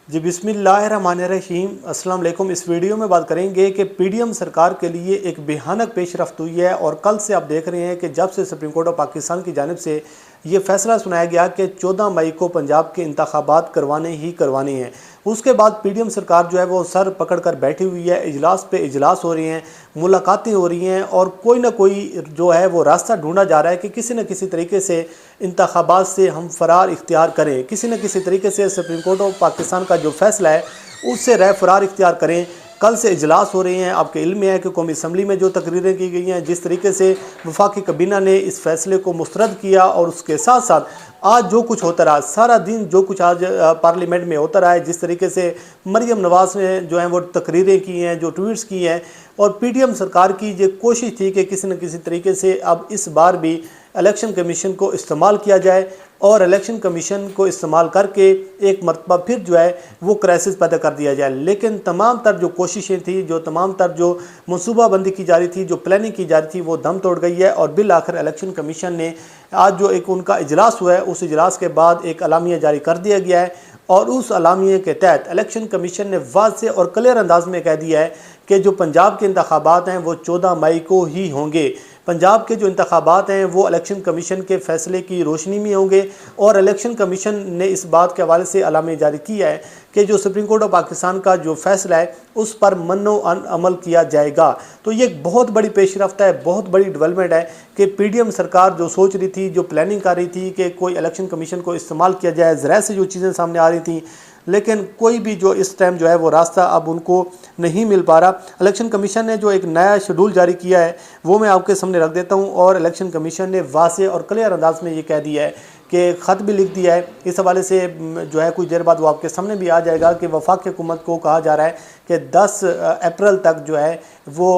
जी बिस्मिल्लाहिर्रहमानिर्रहीम। अस्सलाम वालेकुम। इस वीडियो में बात करेंगे कि पीडीएम सरकार के लिए एक भयानक पेशरफ्त हुई है और कल से आप देख रहे हैं कि जब से सुप्रीम कोर्ट ऑफ पाकिस्तान की जानिब से ये फैसला सुनाया गया कि 14 मई को पंजाब के इंतखाबात करवाने ही करवाने हैं, उसके बाद पीडीएम सरकार जो है वो सर पकड़ कर बैठी हुई है। इजलास पे इजलास हो रही हैं, मुलाकातें हो रही हैं और कोई ना कोई जो है वो रास्ता ढूंढा जा रहा है कि किसी न किसी तरीके से इंतखाबात से हम फरार इख्तियार करें, किसी न किसी तरीके से सुप्रीम कोर्ट ऑफ पाकिस्तान का जो फैसला है उससे रह फरार इख्तियार करें। कल से इजलास हो रहे हैं। आपके इल्म में है कि कौमी असम्बली में जो तकरीरें की गई हैं, जिस तरीके से वफाकी कबीना ने इस फैसले को मुस्तरद किया और उसके साथ साथ आज जो कुछ होता रहा, सारा दिन जो कुछ आज पार्लियामेंट में होता रहा है, जिस तरीके से मरियम नवाज़ ने जो है वो तकरीरें की हैं, जो ट्वीट्स की हैं, और पीडीएम सरकार की ये कोशिश थी कि किसी न किसी तरीके से अब इस बार भी इलेक्शन कमीशन को इस्तेमाल किया जाए और इलेक्शन कमीशन को इस्तेमाल करके एक मरतबा फिर जो है वो क्राइसिस पैदा कर दिया जाए। लेकिन तमाम तर जो कोशिशें थी, जो तमाम तर जो मनसूबाबंदी की जा रही थी, जो प्लानिंग की जा रही थी, वो दम तोड़ गई है। और बिल आखिर इलेक्शन कमीशन ने आज जो एक उनका इजलास हुआ है, उस इजलास के बाद एक अलामिया जारी कर दिया गया है और उस अलामिया के तहत इलेक्शन कमीशन ने वाज़ेह और क्लियर अंदाज में कह दिया है कि जो पंजाब के इंतखाबात हैं वो 14 मई को ही होंगे। पंजाब के जो इंतखाबात हैं वो इलेक्शन कमीशन के फैसले की रोशनी में होंगे और इलेक्शन कमीशन ने इस बात के हवाले से अलामी जारी किया है कि जो सुप्रीम कोर्ट ऑफ पाकिस्तान का जो फैसला है उस पर मन्नो अमल किया जाएगा। तो ये एक बहुत बड़ी पेशरफ्त है, बहुत बड़ी डेवलपमेंट है कि पीडीएम सरकार जो सोच रही थी, जो प्लानिंग कर रही थी कि कोई इलेक्शन कमीशन को इस्तेमाल किया जाए, ज़रा से जो चीज़ें सामने आ रही थी, लेकिन कोई भी जो इस टाइम जो है वो रास्ता अब उनको नहीं मिल पा रहा। इलेक्शन कमीशन ने जो एक नया शेड्यूल जारी किया है वो मैं आपके सामने रख देता हूं और इलेक्शन कमीशन ने वाज़ेह और क्लियर अंदाज में ये कह दिया है कि ख़त भी लिख दिया है। इस हवाले से जो है कुछ देर बाद वो आपके सामने भी आ जाएगा कि वफाक हुकूमत को कहा जा रहा है कि 10 अप्रैल तक जो है वो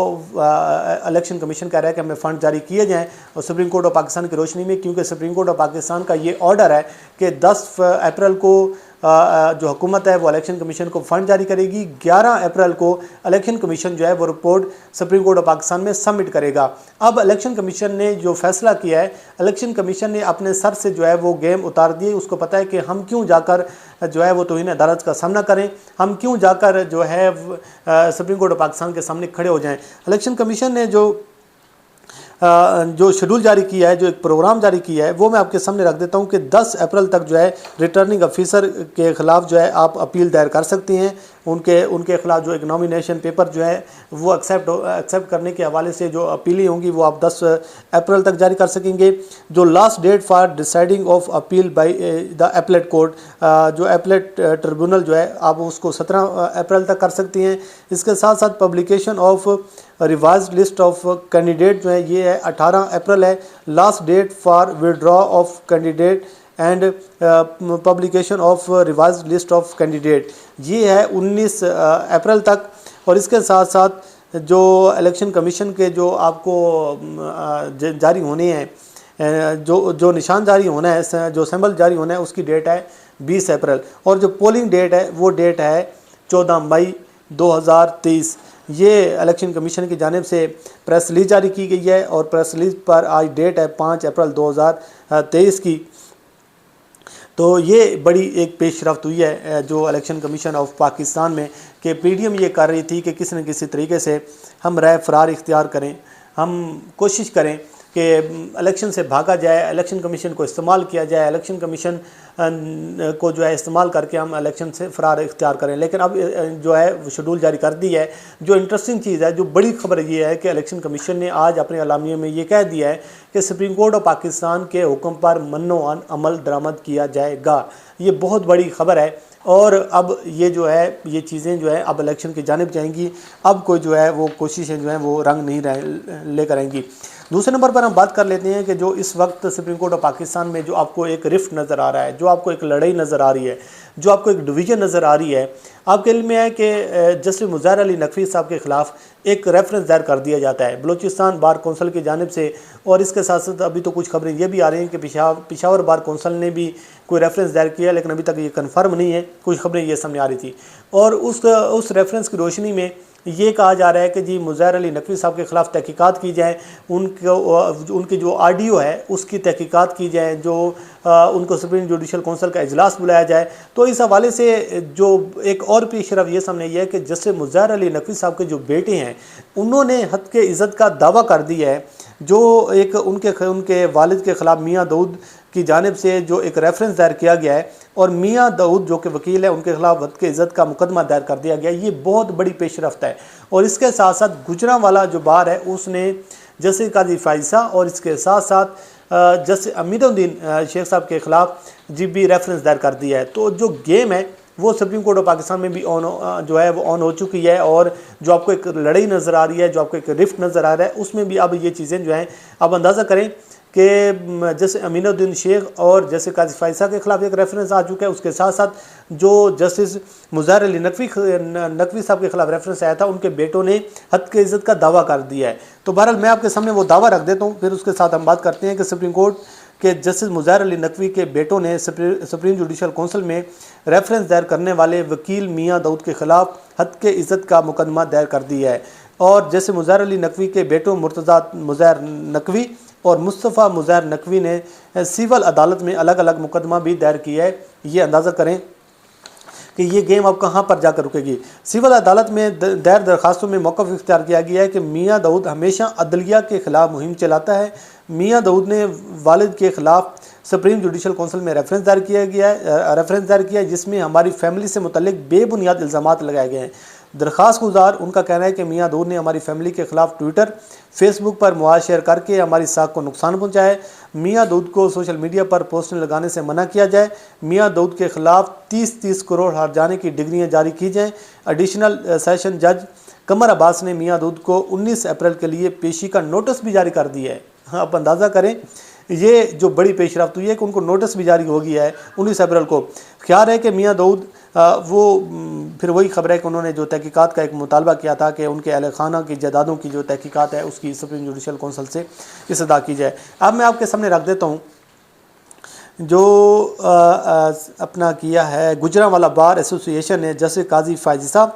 इलेक्शन कमीशन कह रहा है कि हमें फ़ंड जारी किए जाएँ और सुप्रीम कोर्ट ऑफ पाकिस्तान की रोशनी में, क्योंकि सुप्रीम कोर्ट ऑफ पाकिस्तान का ये ऑर्डर है कि 10 अप्रैल को जो हुकूमत है वो इलेक्शन कमीशन को फ़ंड जारी करेगी। 11 अप्रैल को इलेक्शन कमीशन जो है वो report supreme court of Pakistan में सबमिट करेगा। अब इलेक्शन कमीशन ने जो फैसला किया है, इलेक्शन कमीशन ने अपने सर से जो है वो गेम उतार दिए। उसको पता है कि हम क्यों जाकर जो है वो तौहीन अदालत का सामना करें, हम क्यों जाकर जो है सुप्रीम कोर्ट ऑफ पाकिस्तान के सामने खड़े हो जाएँ। इलेक्शन कमीशन ने जो शेड्यूल जारी किया है, जो एक प्रोग्राम जारी किया है, वो मैं आपके सामने रख देता हूं कि 10 अप्रैल तक जो है रिटर्निंग ऑफिसर के ख़िलाफ़ जो है आप अपील दायर कर सकती हैं। उनके ख़िलाफ़ जो एक नॉमिनेशन पेपर जो है वो एक्सेप्ट करने के हवाले से जो अपीलें होंगी वो आप 10 अप्रैल तक जारी कर सकेंगे। जो last date for deciding of appeal by the appellate court, जो एपलेट ट्रिब्यूनल जो है आप उसको 17 अप्रैल तक कर सकती हैं। इसके साथ साथ publication of revise list of candidate जो है ये है 18 अप्रैल है। Last date for withdraw of candidate and publication of revise list of candidate ये है 19 अप्रैल तक। और इसके साथ साथ जो इलेक्शन कमीशन के जो आपको जारी होने हैं, जो निशान जारी होना है, जो सिंबल जारी होना है, उसकी डेट है 20 अप्रैल और जो पोलिंग डेट है वो डेट है 14 मई 2023। ये इलेक्शन कमीशन की जानिब से प्रेस रिलीज जारी की गई है और प्रेस रिलीज पर आज डेट है 5 अप्रैल 2023 की। तो ये बड़ी एक पेशरफ्त हुई है जो इलेक्शन कमीशन ऑफ पाकिस्तान में कि पीडीएम ये कर रही थी कि किसी न किसी तरीके से हम राय फरार इख्तियार करें, हम कोशिश करें कि इलेक्शन से भागा जाए, इलेक्शन कमीशन को इस्तेमाल किया जाए, इलेक्शन कमीशन को जो है इस्तेमाल करके हम इलेक्शन से फरार इख्तियार करें। लेकिन अब जो है शेड्यूल जारी कर दी है। जो इंटरेस्टिंग चीज़ है, जो बड़ी खबर ये है कि इलेक्शन कमीशन ने आज अपने अलामिया में ये कह दिया है कि सुप्रीम कोर्ट ऑफ पाकिस्तान के हुक्म पर मन्नो अमल दरामद किया जाएगा। ये बहुत बड़ी खबर है और अब ये जो है ये चीज़ें जो है अब इलेक्शन की जानिब जाएंगी। अब कोई जो है वो कोशिशें जो हैं वो रंग नहीं लेकर आएंगी। दूसरे नंबर पर हम बात कर लेते हैं कि जो इस वक्त सुप्रीम कोर्ट ऑफ पाकिस्तान में जो आपको एक रिफ्ट नज़र आ रहा है, जो आपको एक लड़ाई नज़र आ रही है, जो आपको एक डिवीज़न नज़र आ रही है। आपके इल्म में है कि जस्टिस मुज़ाहिर अली नकवी साहब के ख़िलाफ़ एक रेफरेंस दायर कर दिया जाता है बलूचिस्तान बार कौंसिल की जानिब से। और इसके साथ साथ अभी तो कुछ खबरें ये भी आ रही हैं कि पिशावर बार कौंसिल ने भी कोई रेफरेंस दायर किया, लेकिन अभी तक ये कन्फर्म नहीं है। कुछ खबरें ये सामने आ रही थी और उस रेफरेंस की रोशनी में ये कहा जा रहा है कि जी मुज़ाहिर अली नकवी साहब के ख़िलाफ़ तहकीकात की जाए, उनकी जो ऑडियो है उसकी तहकीकात की जाए, जो उनको सुप्रीम जुडिशल काउंसिल का इजलास बुलाया जाए। तो इस हवाले से जो एक और पेशरफ ये सामने यह है कि जस्टिस मुज़फ़्फ़र अली नकवी साहब के जो बेटे हैं उन्होंने हद के इज़्ज़त का दावा कर दिया है। जो एक उनके वालिद के ख़िलाफ़ मियाँ दाऊद की जानिब से जो एक रेफरेंस दायर किया गया है और मियाँ दाऊद जो कि वकील है उनके खिलाफ हद के इज़्ज़त का मुकदमा दायर कर दिया गया, ये बहुत बड़ी पेशरफ्त है। और इसके साथ साथ गुजरांवाला जो बार है उसने जस्टिस काजी फायसा और इसके साथ साथ जस्टिस अमीनुद्दीन शेख साहब के ख़िलाफ़ भी रेफरेंस दायर कर दिया है। तो जो गेम है वो सुप्रीम कोर्ट ऑफ पाकिस्तान में भी जो है वो ऑन हो चुकी है और जो आपको एक लड़ाई नज़र आ रही है, जो आपको एक रिफ्ट नज़र आ रहा है, उसमें भी अब ये चीज़ें जो हैं आप अंदाज़ा करें कि जैसे अमीनुद्दीन शेख और जैसे काजी फायसा के खिलाफ एक रेफरेंस आ चुका है, उसके साथ साथ जो जस्टिस मुज़फ़्फ़र अली नकवी साहब के खिलाफ रेफरेंस आया था, उनके बेटों ने हद के इज़्ज़त का दावा कर दिया है। तो बहरहाल मैं आपके सामने वो दावा रख देता हूँ, फिर उसके साथ हम बात करते हैं कि सुप्रीम कोर्ट के जस्टिस मुज़फ़्फ़र अली नकवी के बेटों ने सुप्रीम जुडिशल काउंसिल में रेफरेंस दायर करने वाले वकील मियाँ दाऊद के खिलाफ हद के इज़्ज़त का मुकदमा दायर कर दिया है। और जैसे मुज़फ़्फ़र अली नकवी के बेटों मुर्तज़ा मुज़फ़्फ़र नकवी और मुस्तफ़ा मुज़फ़्फ़र नकवी ने सिविल अदालत में अलग अलग मुकदमा भी दायर किया है। ये अंदाज़ा करें कि ये गेम अब कहाँ पर जाकर रुकेगी। सिविल अदालत में दायर दरखास्तों में मौक़िफ़ इख्तियार किया गया है कि मियाँ दाऊद हमेशा अदलिया के ख़िलाफ़ मुहिम चलाता है। मियाँ दाऊद ने वालिद के ख़िलाफ़ सुप्रीम जुडिशल काउंसिल में रेफरेंस दायर किया है जिसमें हमारी फैमिली से मुतल्लिक बेबुनियाद इल्ज़ामात लगाए गए हैं। दरख्वास्त गुजार उनका कहना है कि मियाँ दाऊद ने हमारी फैमिली के ख़िलाफ़ ट्विटर फेसबुक पर मवाद शेयर करके हमारी साख को नुकसान पहुँचाया है। मियाँ दाऊद को सोशल मीडिया पर पोस्टें लगाने से मना किया जाए। मियाँ दाऊद के ख़िलाफ़ 30-30 करोड़ हर्जाने की डिग्रियाँ जारी की जाएँ। एडिशनल सेशन जज कमर अब्बास ने मियाँ दाऊद को 19 अप्रैल के लिए पेशी का नोटिस भी जारी कर दिया है। हाँ, आप अंदाज़ा करें ये जो बड़ी पेशरफ्त हुई है कि उनको नोटिस भी जारी हो गया है 19 अप्रैल को। ख्याल है कि मियाँ दाऊद फिर वही खबर है कि उन्होंने जो तहकीकात का एक मुतालबा किया था कि उनके अहल खाना की जायदादों की जो तहकीकात है उसकी सुप्रीम जुडिशल काउंसिल से इस्तदा की जाए। अब मैं आपके सामने रख देता हूँ जो अपना किया है गुजरांवाला बार एसोसिएशन ने जस्टिस काजी फायसा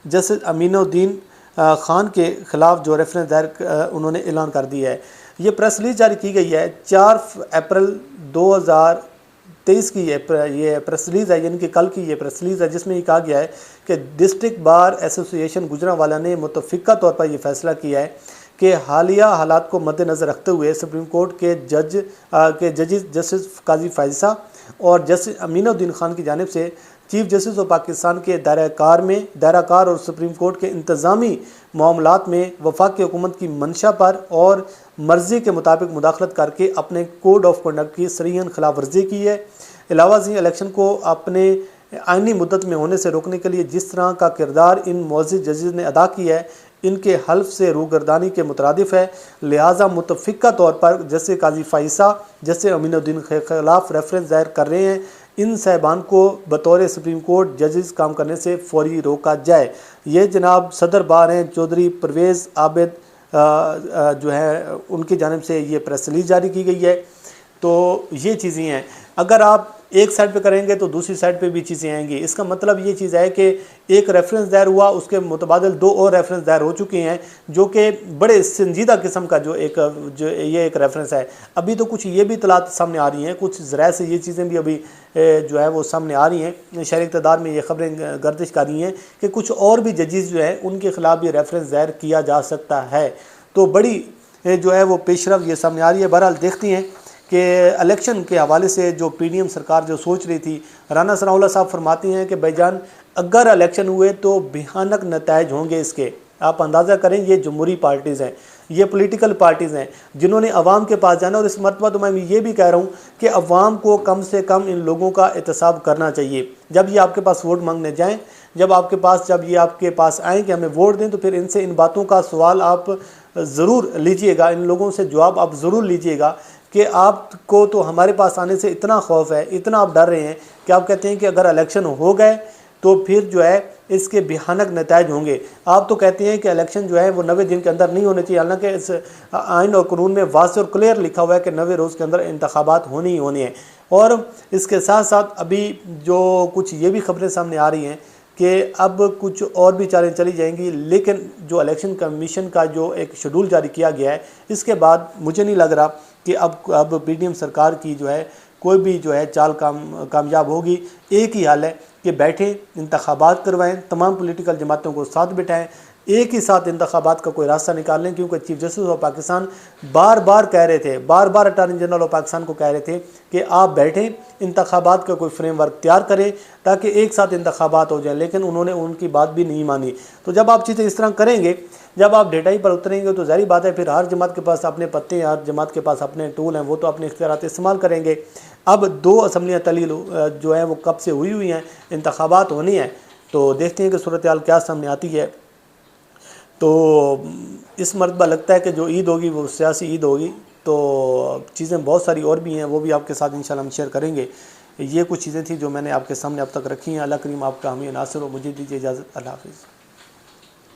जस्टिस अमीनुद्दीन खान के ख़िलाफ़ जो रेफरेंस दायर उन्होंने ऐलान कर दिया है। ये प्रेस रिलीज जारी की गई है 4 अप्रैल 2023 की ये प्रेस रिलीज़ है, यानी कि कल की ये प्रेस रिलीज़ है, जिसमें ये कहा गया है कि डिस्ट्रिक्ट बार एसोसिएशन गुजरांवाला ने मुतफ़िक़ा तौर पर यह फ़ैसला किया है कि हालिया हालात को मद्देनज़र रखते हुए सुप्रीम कोर्ट के जजेस जस्टिस काजी फायसा और जस्टिस अमीनुद्दीन खान की जानिब से चीफ जस्टिस ऑफ पाकिस्तान के दायराकार और सुप्रीम कोर्ट के इंतज़ामी मामलात में वफाकी हुकूमत की मंशा पर और मर्ज़ी के मुताबिक मुदाखलत करके अपने कोड ऑफ कंडक्ट की सरीहन खिलाफ वर्जी की है। अलावा इलेक्शन को अपने आइनी मुद्दत में होने से रोकने के लिए जिस तरह का किरदार इन मोअज़्ज़िज़ जजेस ने अदा किया है इनके हल्फ से रूगर्दानी के मुतरादिफ है। लिहाजा मुतफ़िक़ा तौर पर जैसे काजी फायसा जैसे अमीनुद्दीन के ख़िलाफ़ रेफरेंस दायर कर रहे हैं, इन साहिबान को बतौर सुप्रीम कोर्ट जजेस काम करने से फौरी रोका जाए। ये जनाब सदर बार हैं चौधरी परवेज़ आबिद जो है उनकी जानिब से ये प्रेस रिलीज जारी की गई है। तो ये चीज़ें हैं, अगर आप एक साइड पे करेंगे तो दूसरी साइड पे भी चीज़ें आएंगी। इसका मतलब ये चीज़ है कि एक रेफरेंस दायर हुआ, उसके मुतबादिल 2 और रेफरेंस दायर हो चुके हैं जो कि बड़े संजीदा किस्म का जो ये एक रेफरेंस है। अभी तो कुछ ये भी इतलात सामने आ रही हैं, कुछ ज़राए से ये चीज़ें भी अभी जो है वो सामने आ रही हैं, शहरी इक़्तिदार में ये ख़बरें गर्दिश कर रही हैं कि कुछ और भी जजेस जो है उनके ख़िलाफ़ भी रेफरेंस दायर किया जा सकता है। तो बड़ी जो है वो पेशरफ ये सामने आ रही है। बहरहाल देखती हैं कि इलेक्शन के हवाले से जो पीडीएम सरकार जो सोच रही थी, राना सनाउल्लाह साहब फरमाती हैं कि भाईजान अगर इलेक्शन हुए तो भयानक नताइज होंगे इसके। आप अंदाज़ा करें, ये जमहूरी पार्टीज़ हैं, ये पॉलिटिकल पार्टीज़ हैं जिन्होंने अवाम के पास जाना। और इस मरतबा तो मैं ये भी कह रहा हूँ कि अवाम को कम से कम इन लोगों का एहतसाब करना चाहिए। जब ये आपके पास वोट मांगने जाएँ, जब ये आपके पास आएँ कि हमें वोट दें, तो फिर इनसे इन बातों का सवाल आप ज़रूर लीजिएगा, इन लोगों से जवाब आप ज़रूर लीजिएगा कि आपको तो हमारे पास आने से इतना खौफ है, इतना आप डर रहे हैं कि आप कहते हैं कि अगर इलेक्शन हो गए तो फिर जो है इसके भयानक नताइज होंगे। आप तो कहते हैं कि इलेक्शन जो है वो 90 दिन के अंदर नहीं होने चाहिए, हालांकि इस आइन और कानून में वाज़ेह और क्लियर लिखा हुआ है कि 90 रोज़ के अंदर इंतखाबात होने ही होने हैं। और इसके साथ साथ अभी जो कुछ ये भी खबरें सामने आ रही हैं कि अब कुछ और भी चालें चली जाएंगी, लेकिन जो इलेक्शन कमीशन का जो एक शेड्यूल जारी किया गया है इसके बाद मुझे नहीं लग रहा कि अब पीडीएम सरकार की जो है कोई भी जो है चाल कामयाब होगी। एक ही हाल है कि बैठें, इंतखाबात करवाएं, तमाम पॉलिटिकल जमातों को साथ बिठाएं, एक ही साथ इंतखाबात का कोई रास्ता निकाल लें। क्योंकि चीफ जस्टिस ऑफ पाकिस्तान बार बार कह रहे थे, बार बार अटॉर्नी जनरल ऑफ पाकिस्तान को कह रहे थे कि आप बैठें, इंतखाबात का कोई फ्रेमवर्क तैयार करें ताकि एक साथ इंतखाबात हो जाए, लेकिन उन्होंने उनकी बात भी नहीं मानी। तो जब आप चीज़ें इस तरह करेंगे, जब आप डेटा ही पर उतरेंगे, तो ज़ाहिर बात है फिर हर जमात के पास अपने पत्ते हैं, हर जमात के पास अपने टूल हैं, वो तो अपने इख्तियारात इस्तेमाल करेंगे। अब 2 असम्बलियाँ तलील जो हैं वो कब से हुई हैं, इंतखाबात होनी है, तो देखते हैं कि सूरत हाल क्या सामने आती है। तो इस मरतबा लगता है कि जो ईद होगी वो सियासी ईद होगी। तो चीज़ें बहुत सारी और भी हैं, वो भी आपके साथ इंशाल्लाह हम शेयर करेंगे। ये कुछ चीज़ें थी जो मैंने आपके सामने अब तक रखी हैं। अल्लाह करीम आपका हामी नासिर हो। मुझे दीजिए इजाज़त। अल्लाह हाफ़िज़।